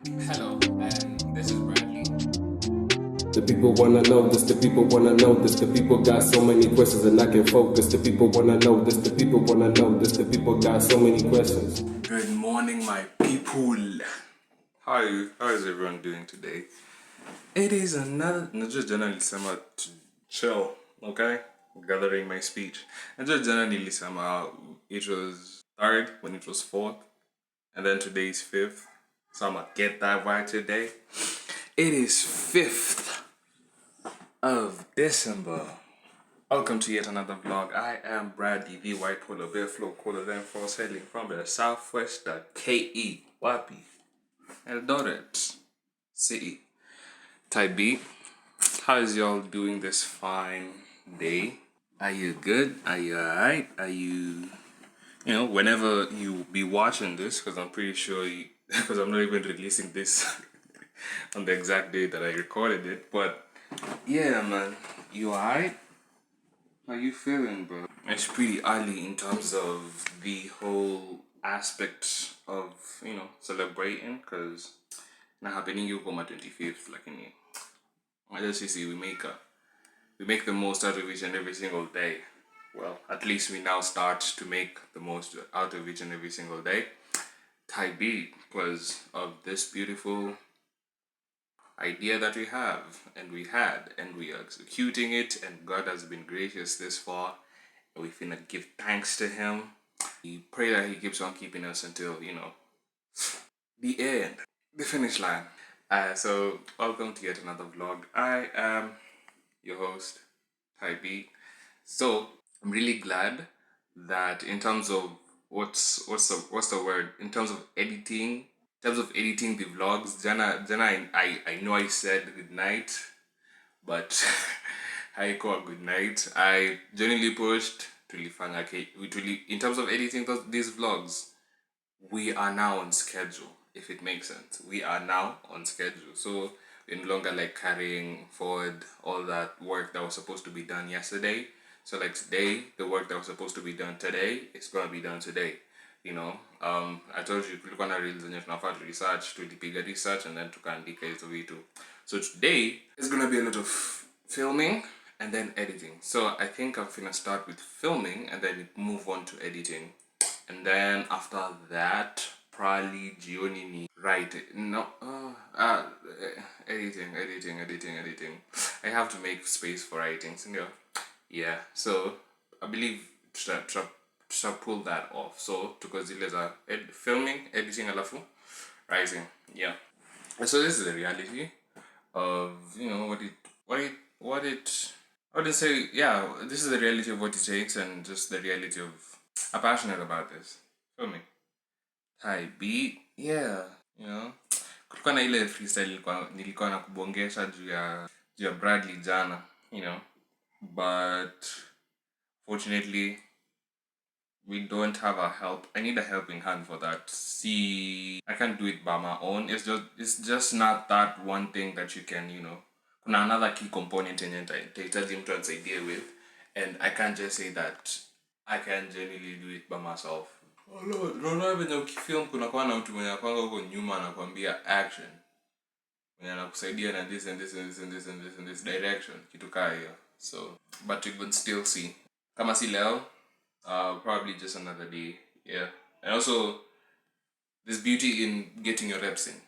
Hello, and this is Bradley. The people wanna know this, the people wanna know this, the people got so many questions and I can focus. The people wanna know this, the people wanna know this, the people got so many questions. Good morning, my people. How are you? How is everyone doing today? It is another, not just generally summer to chill, okay? Gathering my speech. And just generally summer, it was third when it was fourth, and then today is fifth. So I'm gonna get that right today. It is 5th of December. Welcome to yet another vlog. I am Bradley, the white polar bear flow cooler than for sailing from the southwest KE Wapi Eldoret City. Type B. How is y'all doing this fine day? Are you good? Are you alright? Are you whenever you be watching this, because I'm pretty sure because I'm not even releasing this on the exact day that I recorded it, but yeah, man, you alright? How you feeling, bro? It's pretty early in terms of the whole aspect of celebrating, because now happening you for my 25th, like in here. I just see we make the most out of each and every single day. Well, at least we now start to make the most out of each and every single day. Type B, because of this beautiful idea that we have and we had and we are executing it, and God has been gracious this far, and we finna give thanks to him. We pray that he keeps on keeping us until the end, the finish line. So welcome to yet another vlog. I am your host, Ty B. So I'm really glad that in terms of what's the word, in terms of editing, the vlogs, Jana, I know I said good night, but I call good night. I genuinely pushed to Lifanga in terms of editing these vlogs. We are now on schedule, if it makes sense. We are now on schedule. So we're no longer like carrying forward all that work that was supposed to be done yesterday. So like today, the work that was supposed to be done today is gonna be done today. I told you click on a reels and you have to research to the research and then to andika hizo vitu. So today is gonna be a lot of filming and then editing. So I think I'm gonna start with filming and then move on to editing. And then after that, probably jioni ni writing. No, editing. I have to make space for writing. So, yeah. So I believe to pull that off. So because zile za filming, editing, alafu writing. Yeah. So this is the reality of what it I would say, yeah, this is the reality of what it takes, and just the reality of I'm passionate about this. Feel me? Hi beat, yeah, kulikuwa na ile freestyle nilikuwa na kubongesha juu ya Bradley jana, but fortunately we don't have a help. I need a helping hand for that. See, I can't do it by my own. It's just not that one thing that you can, kuna another key component in it itahitaji mtu anisaidie with, and I can't just say that I can genuinely do it by myself. Unaona venye ukifilm kunakuwa na mtu mwenye akwanga huko nyuma anakuambia action, mwenye anakusaidia na this and this and this and this and this and this direction, kitu kaa hiyo. So but you would still see kama si leo, probably just another day. Yeah. And also, there's beauty in getting your reps in.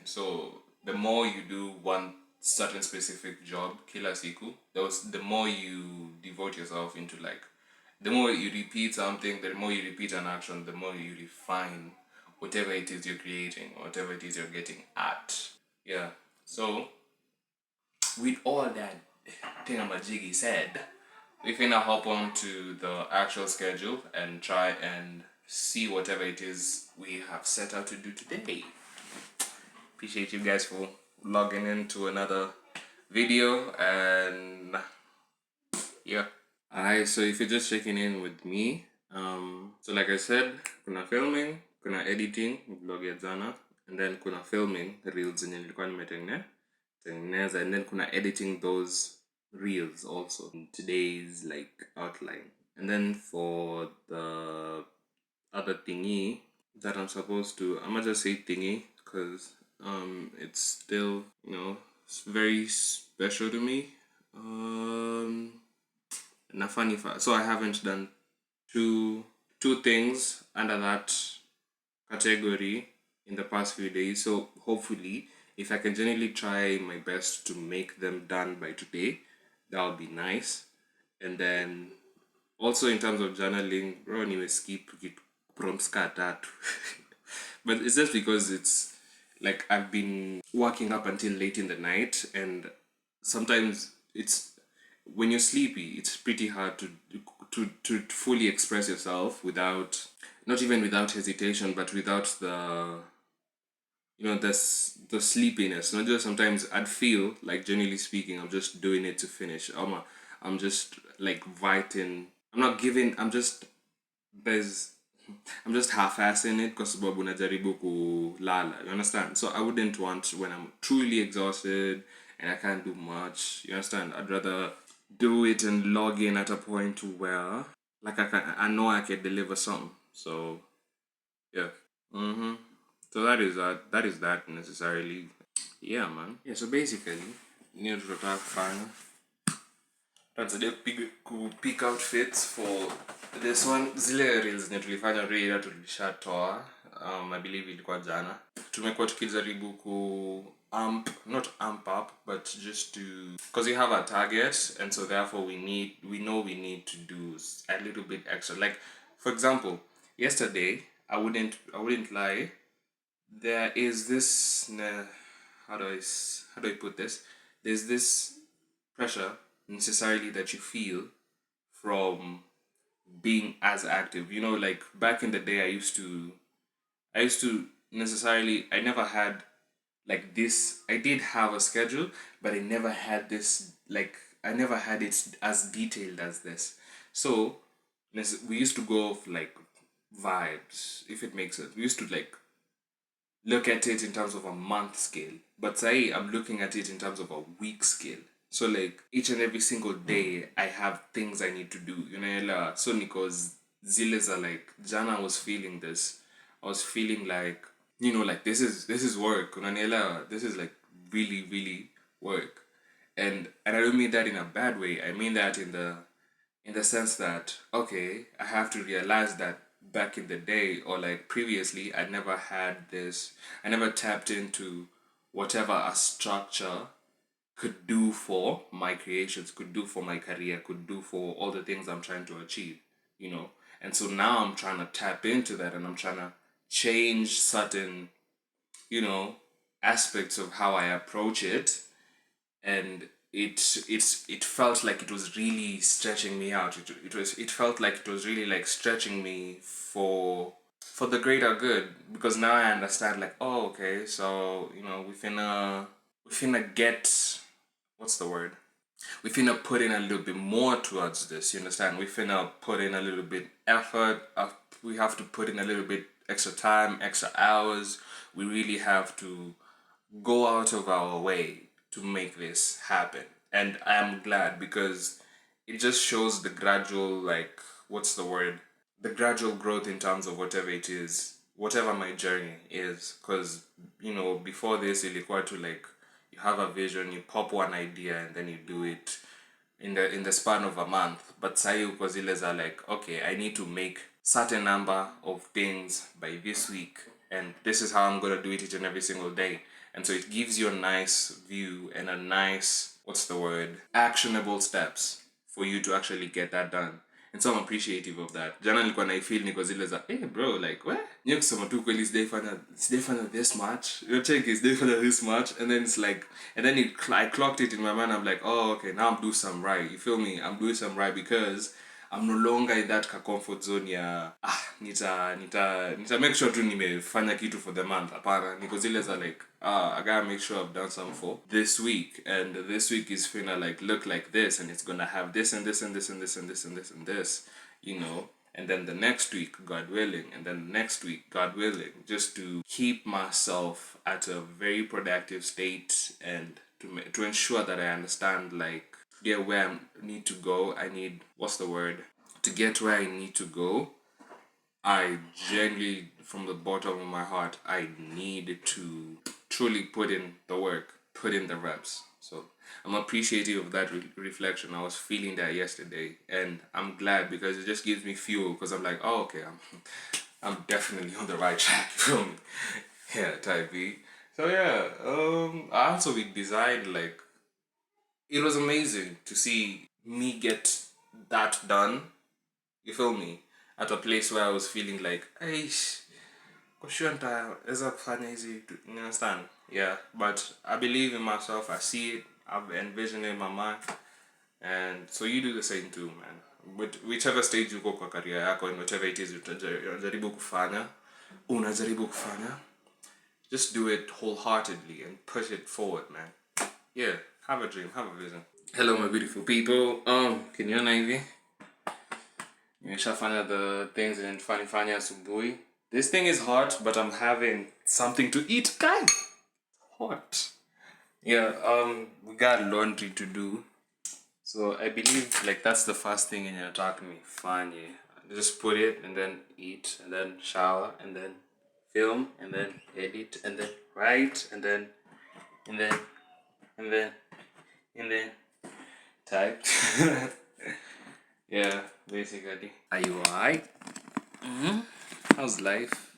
So the more you do one certain specific job, kila siku, the more you devote yourself into, like, the more you repeat something, the more you repeat an action, the more you refine whatever it is you're creating, whatever it is you're getting at. Yeah. So with all that thingamajiggy said, we finna hop on to the actual schedule and try and see whatever it is we have set out to do today. Appreciate you guys for logging into another video, and yeah. Alright, so if you're just checking in with me, so like I said, kuna filming, kuna editing, vlog ya jana, and then kuna filming reels zenye nilikuwa nimetengeneza, and then kuna editing those reels also in today's like outline. And then for the other thingy, that I'm supposed to. I'm gonna just say thingy because it's still, it's very special to me. Nafani so I haven't done two things under that category in the past few days. So hopefully, if I can genuinely try my best to make them done by today, that would be nice. And then also in terms of journaling, bro, niwe skip prompts ka tatu. But it's just because it's like I've been working up until late in the night, and sometimes it's when you're sleepy, it's pretty hard to fully express yourself without, not even without hesitation, but without the sleepiness. Not just sometimes I'd feel like, generally speaking, I'm just doing it to finish. I'm just like writing. I'm not giving. There's I'm just half-assing it because sababu najaribu kulala. You understand? So I wouldn't want when I'm truly exhausted and I can't do much. You understand? I'd rather do it and log in at a point where like I know I can deliver something. So yeah. Mm-hmm. So that is that necessarily. Yeah, man. Yeah, so basically, need to talk fun. Tunasaidia pick outfits for this one. Zile reels zenye tulifanya reila tulishatoa. I believe ilikuwa jana. Tumekuwa tukijaribu not amp up, but just to, because we have a target, and so therefore we need to do a little bit extra. Like, for example, yesterday I wouldn't lie. There is this. How do I put this? There's this pressure necessarily that you feel from being as active. Like back in the day, I used to necessarily, I never had like this. I did have a schedule, but I never had this, like, I never had it as detailed as this. So we used to go off like vibes, if it makes sense. We used to like look at it in terms of a month scale. But say I'm looking at it in terms of a week scale. So like each and every single day I have things I need to do. So because ziles are like Jana was feeling this. I was feeling like, like this is work. Unaniela, this is like really, really work. And I don't mean that in a bad way. I mean that in the sense that, okay, I have to realize that back in the day or like previously, I never tapped into whatever a structure could do for my creations, could do for my career, could do for all the things I'm trying to achieve, you know. And so now I'm trying to tap into that, and I'm trying to change certain, you know, aspects of how I approach it. And it felt like it was really stretching me out. It felt like it was really like stretching me for the greater good, because now I understand, like, oh, okay, so we finna get, what's the word, we finna put in a little bit more towards this. You understand? We finna put in a little bit effort. We have to put in a little bit extra time, extra hours. We really have to go out of our way to make this happen. And I am glad, because it just shows the gradual, like, what's the word? The gradual growth in terms of whatever it is, whatever my journey is. Because, before this, ilikuwa to like, you have a vision, you pop one idea, and then you do it in the span of a month. But sahi uko zile za like, okay, I need to make certain number of things by this week, and this is how I'm gonna do it each and every single day. And so it gives you a nice view and a nice, what's the word, actionable steps for you to actually get that done. And so I'm appreciative of that. Jana nilikuwa naifeel niko zile za, hey bro, like, what? Nye kusema tu kweli sijaifanya this much. Your check is sijaifanya this much. And then it's like, and then I clocked it in my mind. I'm like, oh, okay, now I'm doing some right. You feel me? I'm doing some right because I'm no longer in that comfort zone ya, nita make sure tu nimefanya kitu for the month. Hapana, niko zile za like, I gotta make sure I've done something for this week, and this week is finna like look like this, and it's gonna have this and this and this and this and this and this and this, and then the next week, God willing, and then next week, God willing, just to keep myself at a very productive state, and to ensure that I understand, like, get where I need to go. I need, what's the word? To get where I need to go, I genuinely from the bottom of my heart, I need to truly put in the work, put in the reps. So I'm appreciative of that reflection. I was feeling that yesterday, and I'm glad because it just gives me fuel. Because I'm like, oh, okay, I'm definitely on the right track. You feel me? Yeah, type B. So yeah, I also with design, like it was amazing to see me get that done. You feel me? At a place where I was feeling like, aish, eza kufanya hizi, you understand? Yeah, but I believe in myself. I see it. I've envisioned it in my mind, and so you do the same too, man. With whichever stage you go kwa career yako and whatever it is unajaribu kufanya, just do it wholeheartedly and push it forward, man. Yeah, have a dream, have a vision. Hello, my beautiful people. Can you hivi? Nimeshafanya the things in fanya asubuhi. This thing is hot, but I'm having something to eat. Guys, hot. Yeah, we got laundry to do. So I believe like that's the first thing in your talk to me. Fanye. Just put it and then eat and then shower and then film and then edit and then write and then and then and then and then type. Yeah, basically. Are you alright? How's life?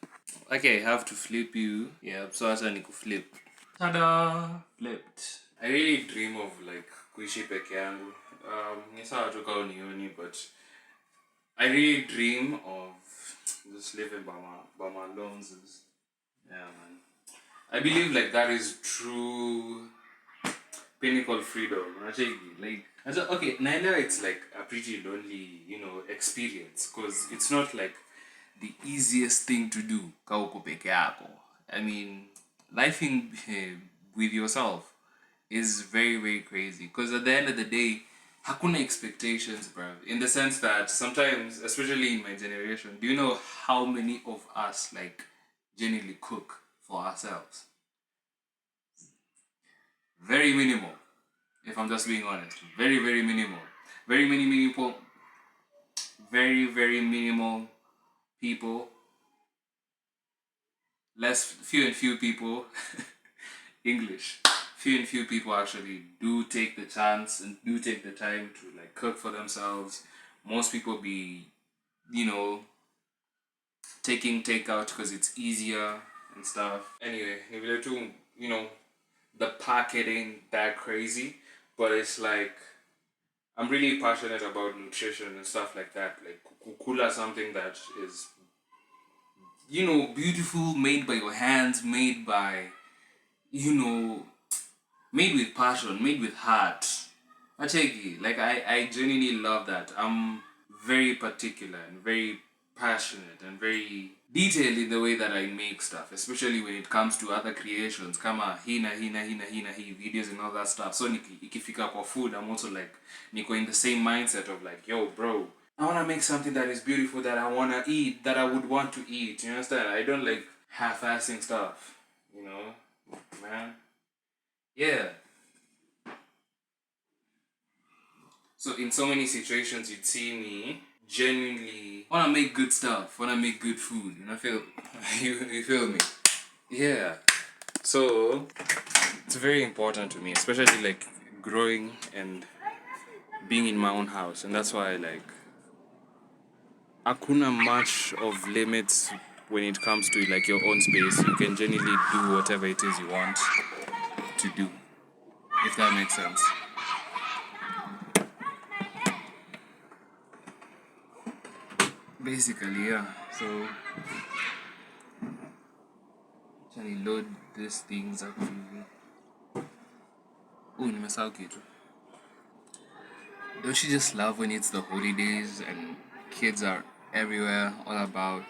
Okay, I have to flip you. Yeah, so I need to flip. Tada! Flipped. I really dream of like kuishi peke yangu. Ni sawa tu kama unioni, but I really dream of just living by my loans. Yeah, man. I believe like that is true pinnacle freedom. Like, okay, Naila, it's like a pretty lonely, experience because it's not like the easiest thing to do. Ka uko peke yako. I mean, lifing with yourself is very, very crazy because at the end of the day, hakuna expectations, bro. In the sense that sometimes, especially in my generation, do you know how many of us like genuinely cook for ourselves? Very minimal, if I'm just being honest. Very, very minimal. Very minimal. Very, very minimal people. Few and few people. English. Few and few people actually do take the chance and do take the time to like cook for themselves. Most people be, taking takeout because it's easier and stuff. Anyway, the packet ain't that crazy, but it's like I'm really passionate about nutrition and stuff like that. Like kukula, something that is, beautiful, made by your hands, made by, made with passion, made with heart. Acheki, like I genuinely love that. I'm very particular and very passionate and very detailed in the way that I make stuff, especially when it comes to other creations, kama hina videos and all that stuff. So ikifika kwa food, I'm also like niko in the same mindset of like, yo, bro, I wanna make something that is beautiful that I wanna eat, that I would want to eat. You understand? I don't like half-assing stuff. Man. Yeah. So in so many situations, you'd see me genuinely wanna make good stuff, wanna make good food. You feel me? Yeah. So it's very important to me, especially like growing and being in my own house, and that's why like hakuna much of limits when it comes to like your own space. You can genuinely do whatever it is you want to do, if that makes sense. Basically, yeah. So actually load these things up. Oh, nimesahau kitu. Don't you just love when it's the holidays and kids are everywhere, all about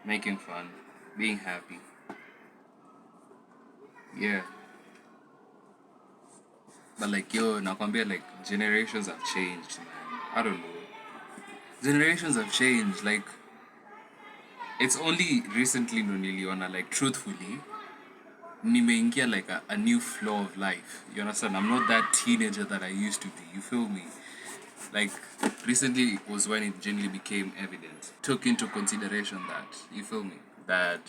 making fun, being happy? Yeah. But like, yo, nakwambia, like, generations have changed, man. I don't know. Generations have changed. Like, it's only recently ndo niliona, like, truthfully, nimeingia like a new flow of life. You understand? I'm not that teenager that I used to be. You feel me? Like, recently was when it genuinely became evident. Took into consideration that. You feel me? that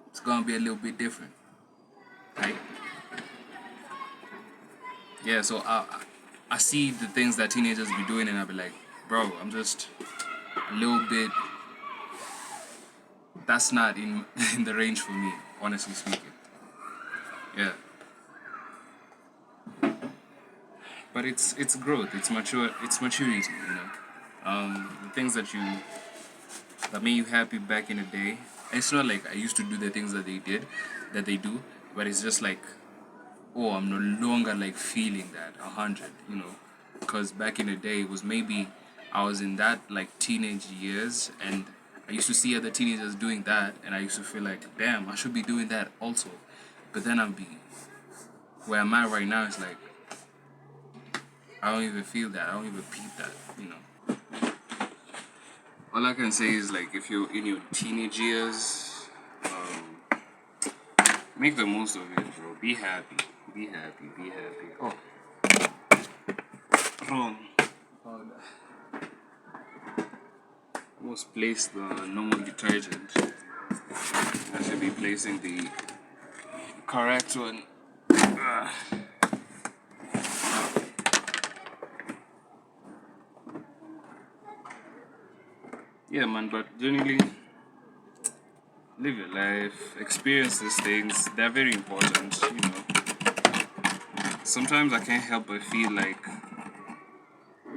it's gonna be a little bit different, right? Yeah, so I see the things that teenagers be doing, and I be like, bro, I'm just a little bit. That's not in in the range for me, honestly speaking. Yeah, but it's growth, it's maturity, you know. The things that made you happy back in the day. It's not like I used to do the things that they do, but it's just like, oh, I'm no longer like feeling that 100, you know, because back in the day it was maybe I was in that like teenage years, and I used to see other teenagers doing that, and I used to feel like, damn, I should be doing that also. But then I'm be where I'm at right now. It's like I don't even feel that. I don't even peep that, you know. All I can say is like if you're in your teenage years, make the most of it, bro. Be happy. Be happy. Be happy. Oh, wrong. Almost place the normal detergent. I should be placing the correct one. Ah. Yeah, man, but generally, live your life, experience these things. They're very important, you know. Sometimes I can't help but feel like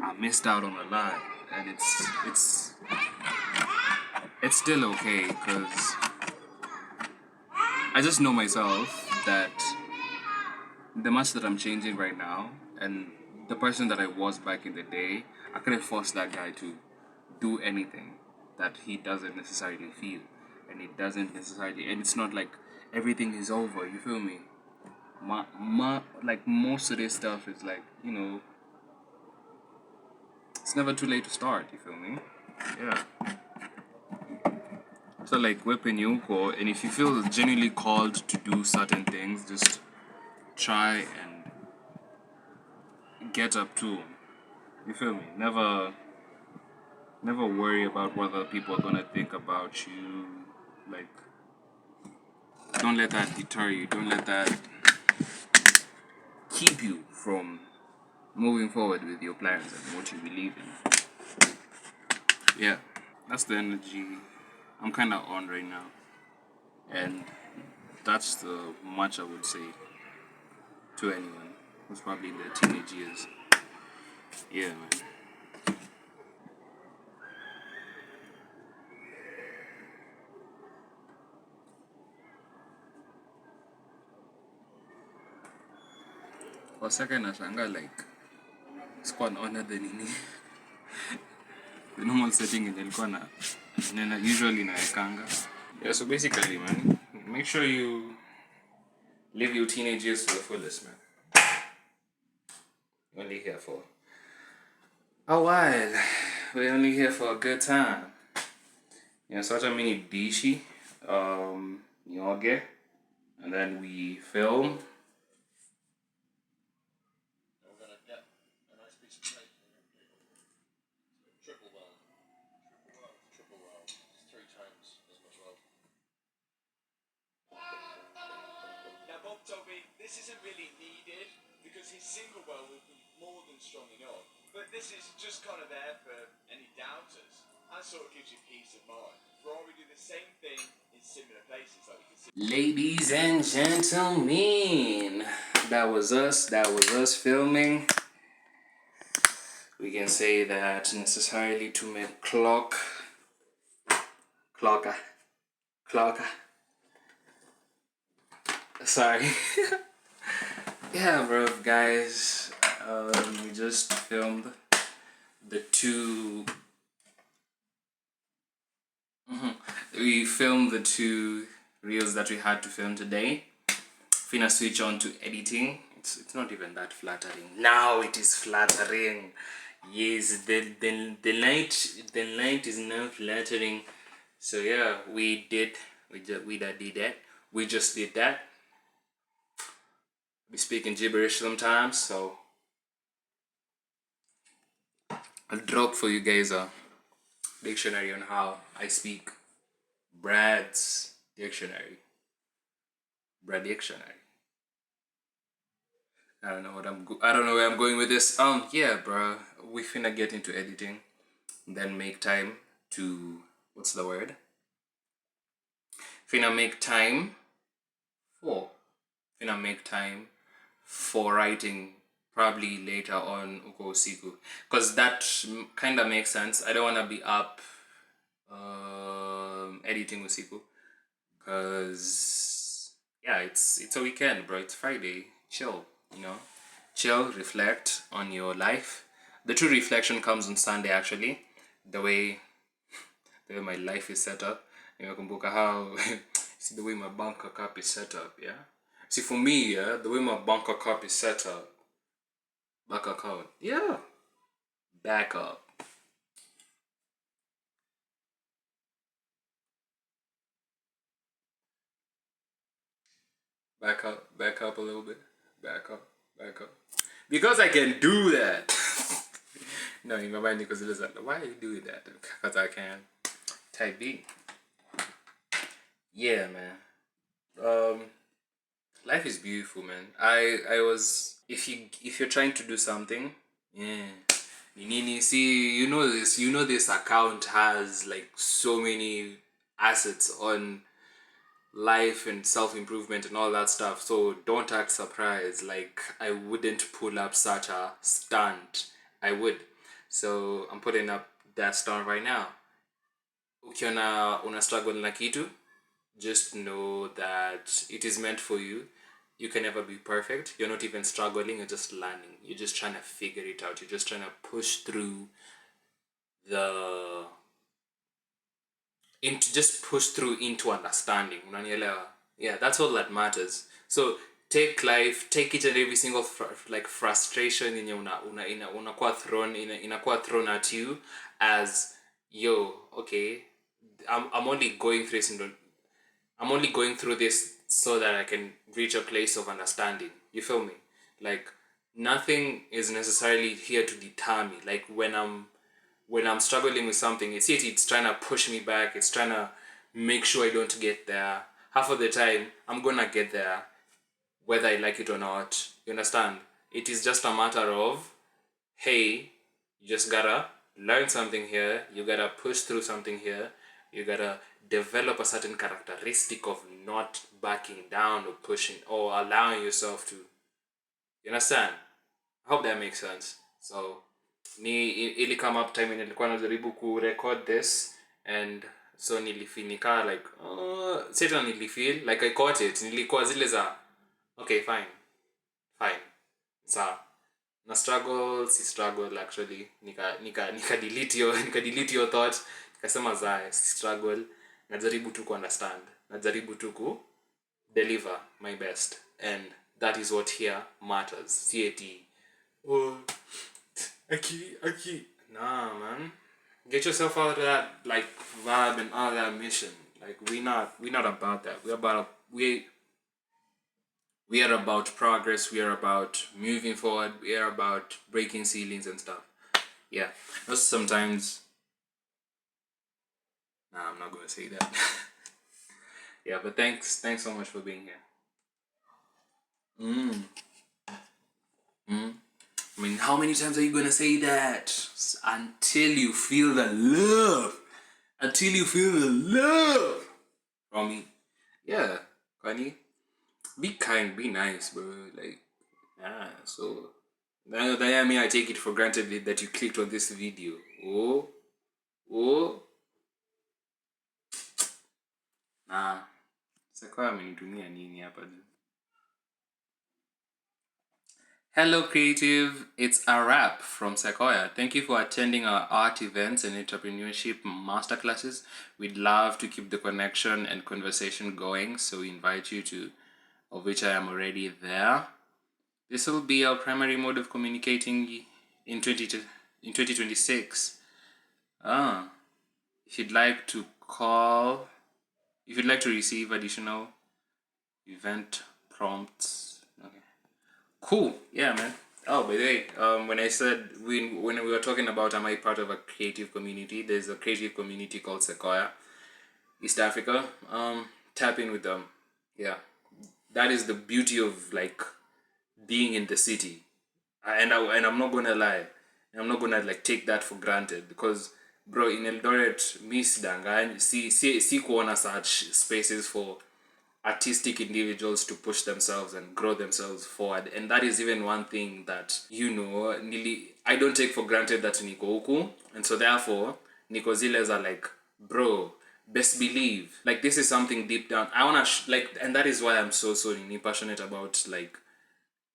I missed out on a lot, and it's still okay because I just know myself that the much that I'm changing right now, and the person that I was back in the day, I couldn't force that guy to do anything that he doesn't necessarily feel, and it doesn't necessarily, and it's not like everything is over. You feel me? Like most of this stuff is like, you know, it's never too late to start. You feel me? Yeah. So like weapon you go, and if you feel genuinely called to do certain things, just try and get up to 'em. You feel me? Never worry about what other people are gonna think about you. Like, don't let that deter you. Don't let that keep you from moving forward with your plans and what you believe in. Yeah, that's the energy I'm kind of on right now, and that's the much I would say to anyone who's probably in their teenage years. Yeah, man. For a second, nashanga like sikuwa naona the nini the normal setting yenye ilikuwa na usually naekanga. Yeah, so basically, man, make sure you live your teenage years to the fullest, man. You're only here for a while. We're only here for a good time. Yeah, so I mini dishi, nyoge, and then we film. Now, Bob told me this isn't really needed because his single well will be more than strong enough. But this is just kind of there for any doubters. And sort of gives you peace of mind. Ferrari do the same thing in similar places, like you can see. Ladies and gentlemen, that was us. That was us filming. We can say that necessarily to make clocker. Sorry. Yeah, bro, guys. We just filmed the two. We filmed the two reels that we had to film today. Finna switch on to editing. It's not even that flattering. Now it is flattering. Yes, the light is now flattering. So yeah, we did that. We just did that. We speaking gibberish sometimes, so I'll drop for you guys a dictionary on how I speak. Brad's dictionary. Brad dictionary. I don't know I don't know where I'm going with this. Yeah, bro. We finna get into editing, then make time to what's the word? Finna make time for finna make time for writing probably later on uko usiku, because that kind of makes sense. I don't want to be up editing usiku because yeah, it's a weekend, bro. It's Friday. Chill, you know, chill, reflect on your life. The true reflection comes on Sunday, actually. The way my life is set up. Nimekumbuka how see the way my bank account is set up, yeah. See, for me, yeah, the way my bank account is set up, back account, yeah, back up. Back up a little bit, back up, back up. Because I can do that. No, in my mind, because why are you doing that? Because I can. Type B. Yeah, man. Life is beautiful, man. I was if you're trying to do something, yeah. Nini, see, this account has like so many assets on life and self-improvement and all that stuff, so don't act surprised. Like, I wouldn't pull up such a stunt. I would. So I'm putting up that stunt right now. Ukiona una struggle na kitu, just know that it is meant for you. You can never be perfect. You're not even struggling, you're just learning. You're just trying to figure it out. You're just trying to push through the into understanding. Unanielewa? Yeah, that's all that matters. So take each and every single frustration in unakuwa thrown at you as, yo, okay, I'm only going through this so that I can reach a place of understanding. You feel me? Like, nothing is necessarily here to deter me. Like, when I'm struggling with something, it's trying to push me back. It's trying to make sure I don't get there. Half of the time, I'm gonna get there, whether I like it or not. You understand? It is just a matter of, hey, you just gotta learn something here. You gotta push through something here. You gotta develop a certain characteristic of not backing down or pushing or allowing yourself to. You understand? I hope that makes sense. So, ili come up time nilikuwa najaribu record this, and so nilifinika like sasa nilifeel like I caught it. Nilikuwa zile za okay, fine, sawa. Na struggle actually. Nika delete your thought. Nikasema struggle. Najaribu tu understand. Najaribu tu deliver my best, and that is what here matters. CAT. Oh, Aki. Nah, man. Get yourself out of that like vibe and out of that mission. Like, we not about that. We are about progress. We are about moving forward. We are about breaking ceilings and stuff. Yeah. Also sometimes. Nah, I'm not gonna say that. Yeah, but thanks so much for being here. I mean, how many times are you gonna say that until you feel the love? Until you feel the love from me. Yeah, Connie. Be kind, be nice, bro. Like, so I mean, I take it for granted that you clicked on this video. Nah. Sequoia amenitumia nini hapa? Hello, creative. It's a wrap from Sequoia. Thank you for attending our art events and entrepreneurship masterclasses. We'd love to keep the connection and conversation going, so we invite you to, of which I am already there. This will be our primary mode of communicating in 2026. If you'd like to receive additional event prompts. Okay. Cool. Yeah, man. Oh, by the way, when I said when we were talking about am I part of a creative community, there's a creative community called Sequoia. East Africa, tap in with them. Yeah, that is the beauty of like being in the city. And I'm not gonna lie, I'm not gonna like take that for granted because bro, in Eldoret, Miss Danga, see kuona such spaces for artistic individuals to push themselves and grow themselves forward. And that is even one thing that, I don't take for granted that niko huku. And so therefore, niko ziles are like, bro, best believe. Like this is something deep down. I wanna, and that is why I'm so passionate about like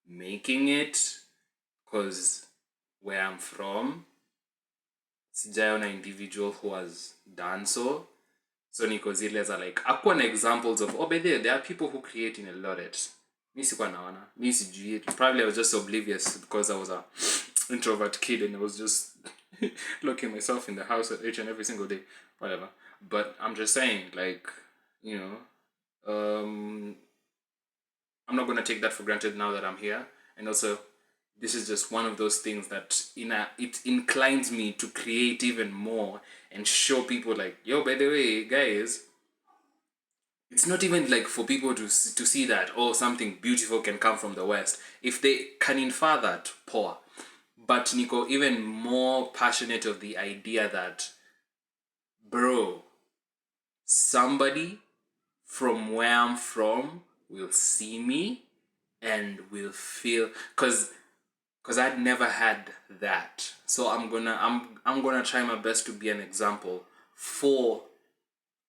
making it. Because where I'm from, sijaona individual who has done so. So niko zile za like akuwa na examples of but there are people who create in Eldoret. Mi sikuwa naona. Mi sijui. Probably I was just oblivious because I was a introvert kid and I was just locking myself in the house at each and every single day. Whatever. But I'm just saying, like, I'm not gonna take that for granted now that I'm here. And also this is just one of those things that it inclines me to create even more and show people like, yo, by the way, guys, it's not even like for people to see that, oh, something beautiful can come from the West. If they can infer that, poor. But Nico, even more passionate of the idea that, bro, somebody from where I'm from will see me and will feel, because I'd never had that. So I'm gonna try my best to be an example for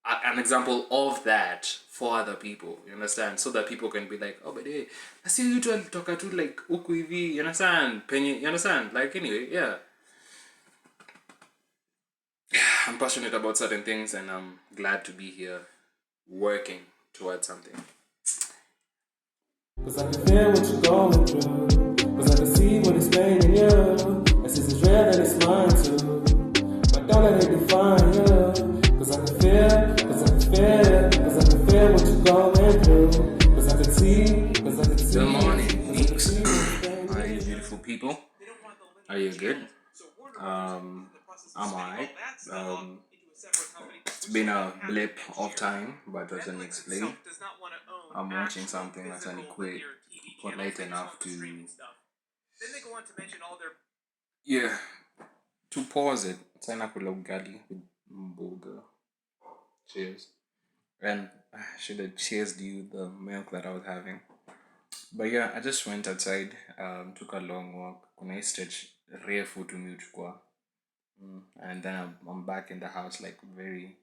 an example of that for other people. You understand? So that people can be like, oh, but hey, I see you talk to like huku hivi. You understand? Penny. You understand? Like anyway, yeah. I'm passionate about certain things, and I'm glad to be here, working towards something. Cause I can feel what you're going through. Cause I can see what it's pain in you. And since it's real, then it's mine too. But don't let it define you. Cause I can feel, what you're going through. Cause I can see. Good morning, peeps. How are you, beautiful people? Are you good? I'm alright. It's been a blip of time, but as an explain, I'm watching something that's an quick, polite enough to, yeah, to pause it. Sana kula ugali with mboga. Cheers. And I should have cheersed you the milk that I was having. But yeah, I just went outside, took a long walk. Kuna stretch refu tumeuchukua. And then I'm back in the house, like very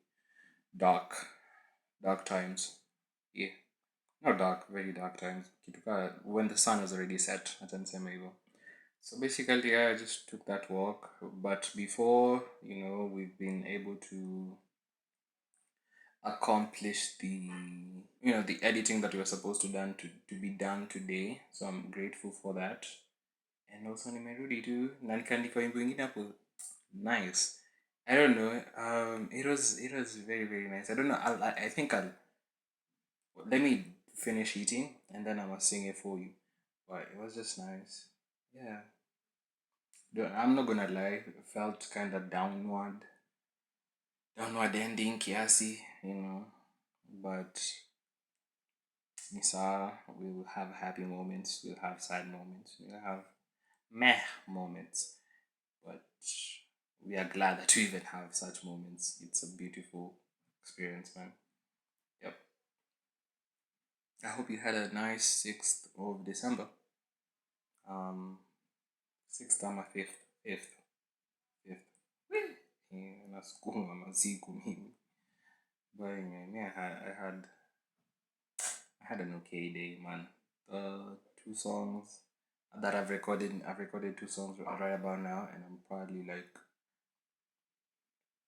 dark times. Yeah, not dark, very dark times. When the sun has already set, acha niseme hivyo. So basically, yeah, I just took that walk. But before, we've been able to accomplish the editing that we were supposed to be done today. So I'm grateful for that. And also nimerudi tu na nikaandika wimbo ingine hapo. Nice. I don't know. It was very very nice. I don't know. I think I'll let me finish eating and then I will sing it for you. But it was just nice. Yeah. I'm not gonna lie. It felt kind of downward ending kiasi, But Nisa, we'll have happy moments. We'll have sad moments. We'll have meh moments. But we are glad that we even have such moments. It's a beautiful experience, man. Yep. I hope you had a nice 6th of December. 6th ama 5th. 5th. 5th. Nasukuma masiku mimi. But anyway, me, I had an okay day, man. 2 songs that I've recorded 2 songs right about now, and I'm probably like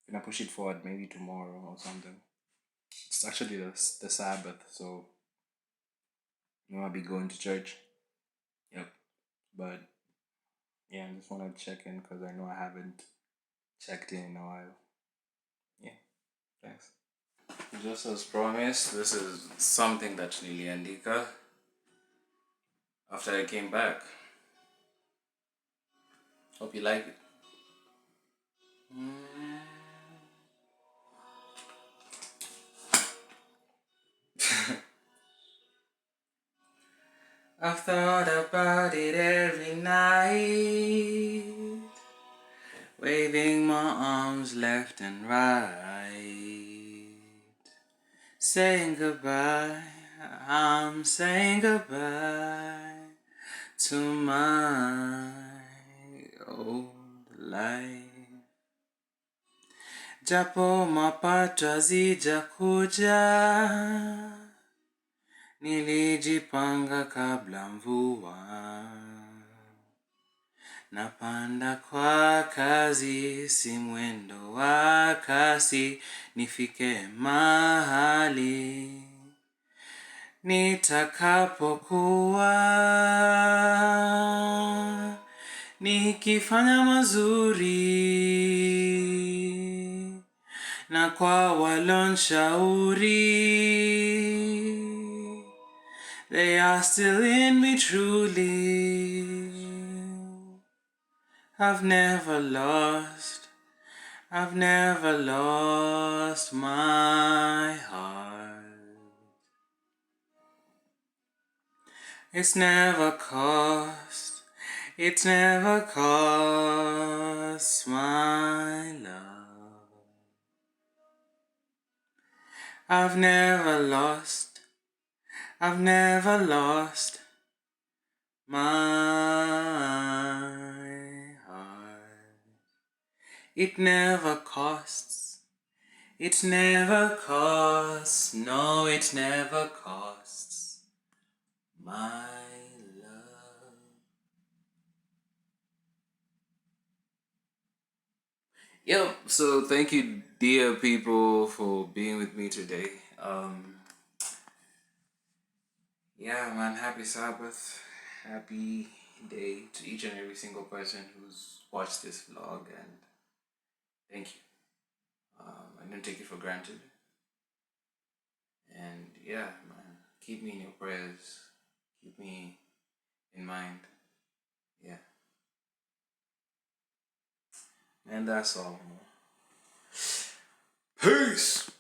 gonna push it forward maybe tomorrow or something. It's actually the Sabbath, so I'll be going to church. Yep. But yeah, I just want to check in because I know I haven't checked in a while. Yeah, thanks. Just as promised, this is something that niliandika after I came back. Hope you like it. I've thought about it every night, waving my arms left and right, saying goodbye. I'm saying goodbye to my old life. Japo mapato hazijakuja, nilijipanga kabla mvua. Napanda kwa kazi, si mwendo wa kasi, nifike mahali nitakapokuwa, nikifanya mazuri na kwa walonshauri, they are still in me truly. I've never lost my heart. It's never cost my love. I've never lost my heart. It never costs, no, it never costs my love. Yep, so thank you, dear people, for being with me today. Yeah, man, happy Sabbath. Happy day to each and every single person who's watched this vlog, and thank you. I don't take it for granted. And yeah, man, keep me in your prayers. Keep me in mind. Yeah. And that's all. Peace!